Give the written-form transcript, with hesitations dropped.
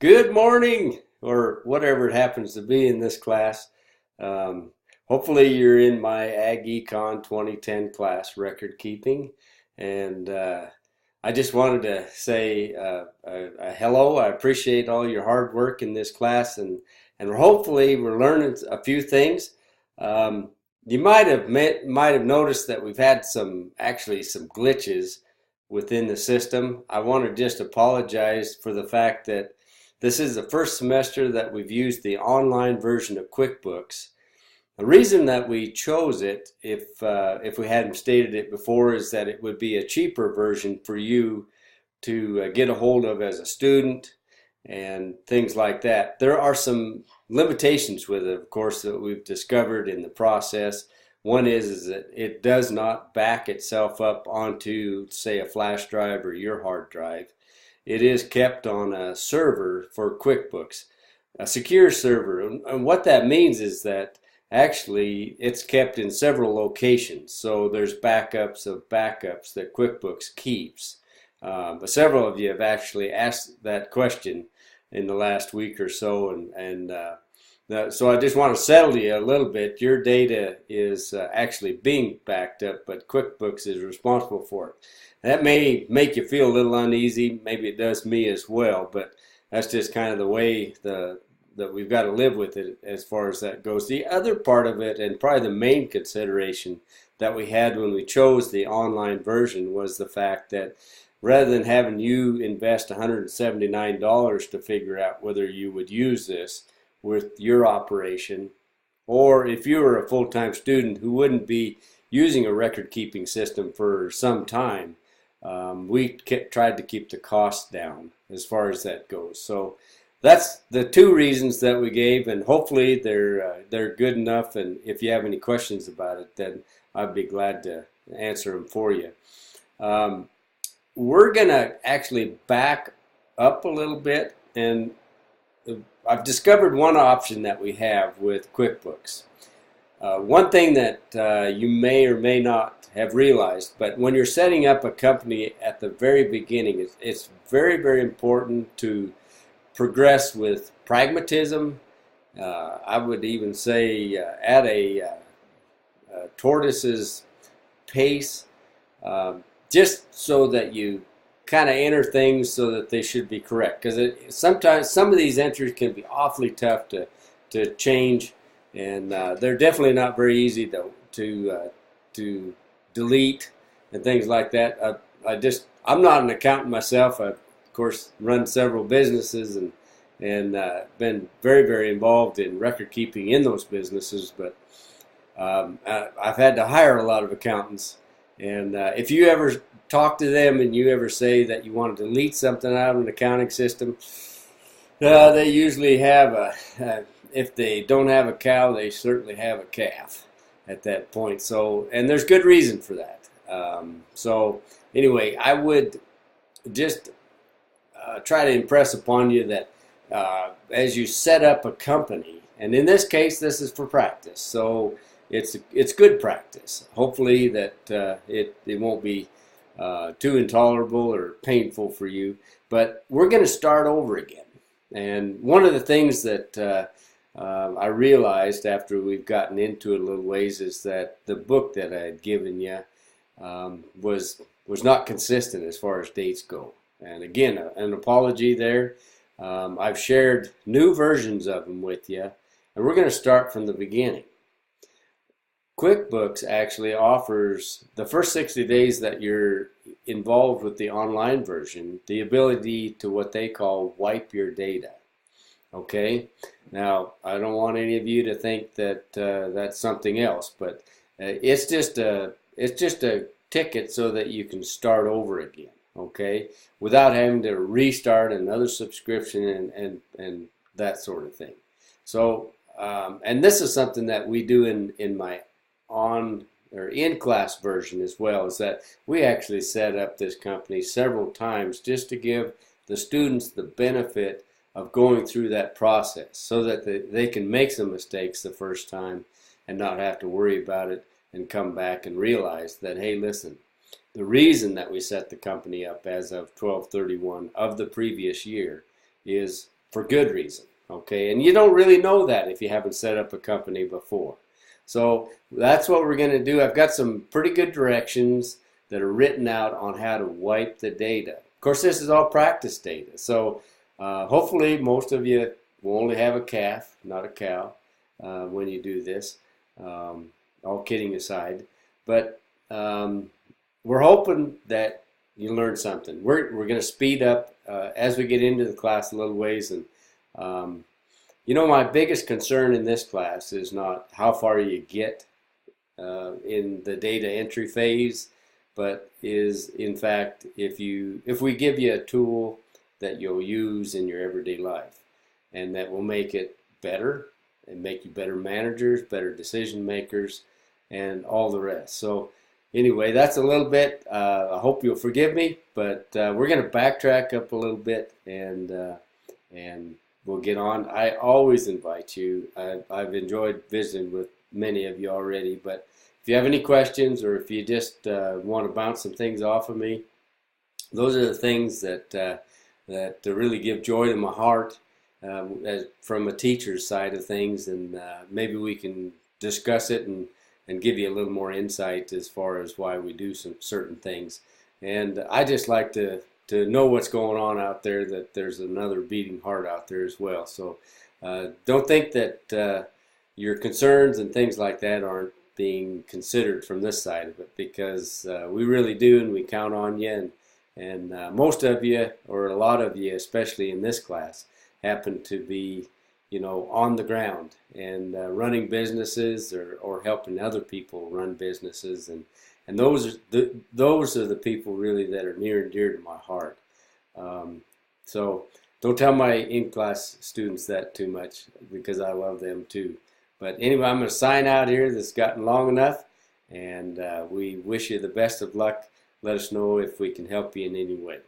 Good morning, or whatever it happens to be in this class. Hopefully, you're in my Ag Econ 2010 class, record keeping. And I just wanted to say a hello. I appreciate all your hard work in this class, and hopefully, we're learning a few things. Um, you might have noticed that we've had some glitches within the system. I want to just apologize for the fact that this is the first semester that we've used the online version of QuickBooks. The reason that we chose it, if we hadn't stated it before, is that it would be a cheaper version for you to get a hold of as a student and things like that. There are some limitations with it, of course, that we've discovered in the process. One is that it does not back itself up onto, say, a flash drive or your hard drive. It is kept on a server for QuickBooks, a secure server. And what that means is that actually it's kept in several locations. So there's backups of backups that QuickBooks keeps. But several of you have actually asked that question in the last week or so. So I just want to settle you a little bit. Your data is actually being backed up, but QuickBooks is responsible for it. That may make you feel a little uneasy. Maybe it does me as well, but that's just kind of the way that we've got to live with it as far as that goes. The other part of it, and probably the main consideration that we had when we chose the online version, was the fact that rather than having you invest $179 to figure out whether you would use this with your operation, or if you were a full-time student who wouldn't be using a record-keeping system for some time, we tried to keep the costs down as far as that goes. So that's the two reasons that we gave, and hopefully they're good enough. And if you have any questions about it, then I'd be glad to answer them for you. We're gonna actually back up a little bit, and I've discovered one option that we have with QuickBooks. One thing that you may or may not have realized, but when you're setting up a company at the very beginning, it's very, very important to progress with pragmatism. I would even say at a tortoise's pace, just so that you kind of enter things so that they should be correct. Because sometimes some of these entries can be awfully tough to change, and they're definitely not very easy to delete and things like that. I'm not an accountant myself. I've of course run several businesses and been very, very involved in record keeping in those businesses, but I've had to hire a lot of accountants. And if you ever talk to them and you ever say that you want to delete something out of an accounting system, they usually have if they don't have a cow, they certainly have a calf at that point. So, and there's good reason for that. So anyway, I would just try to impress upon you that as you set up a company, and in this case, this is for practice, so it's good practice. Hopefully that it won't be too intolerable or painful for you, but we're going to start over again. And one of the things that I realized after we've gotten into it a little ways is that the book that I had given you was not consistent as far as dates go. And again, an apology there. I've shared new versions of them with you, and we're going to start from the beginning. QuickBooks actually offers the first 60 days that you're involved with the online version the ability to what they call wipe your data. Okay, now I don't want any of you to think that that's something else, but it's just a ticket so that you can start over again. Okay, without having to restart another subscription and that sort of thing. So and this is something that we do in my in-class version as well, is that we actually set up this company several times just to give the students the benefit of going through that process so that they can make some mistakes the first time and not have to worry about it and come back and realize that, hey, listen, the reason that we set the company up as of 12/31 of the previous year is for good reason. Okay, and you don't really know that if you haven't set up a company before. So that's what we're going to do. I've got some pretty good directions that are written out on how to wipe the data. Of course, this is all practice data. So hopefully most of you will only have a calf, not a cow, when you do this. All kidding aside. But we're hoping that you learn something. We're going to speed up as we get into the class a little ways. And you know, my biggest concern in this class is not how far you get in the data entry phase, but is in fact if we give you a tool that you'll use in your everyday life and that will make it better and make you better managers, better decision makers, and all the rest. So anyway, that's a little bit. I hope you'll forgive me, but we're going to backtrack up a little bit and we'll get on. I always invite you. I've enjoyed visiting with many of you already, but if you have any questions or if you just want to bounce some things off of me, those are the things that really give joy to my heart from a teacher's side of things, and maybe we can discuss it and give you a little more insight as far as why we do some certain things. And I just like to know what's going on out there, that there's another beating heart out there as well. So don't think that your concerns and things like that aren't being considered from this side of it, because we really do, and we count on you. And most of you, or a lot of you, especially in this class, happen to be, you know, on the ground and running businesses or helping other people run businesses, and those are the people really that are near and dear to my heart. So don't tell my in-class students that too much, because I love them too. But anyway, I'm going to sign out here. This has gotten long enough, and we wish you the best of luck. Let us know if we can help you in any way.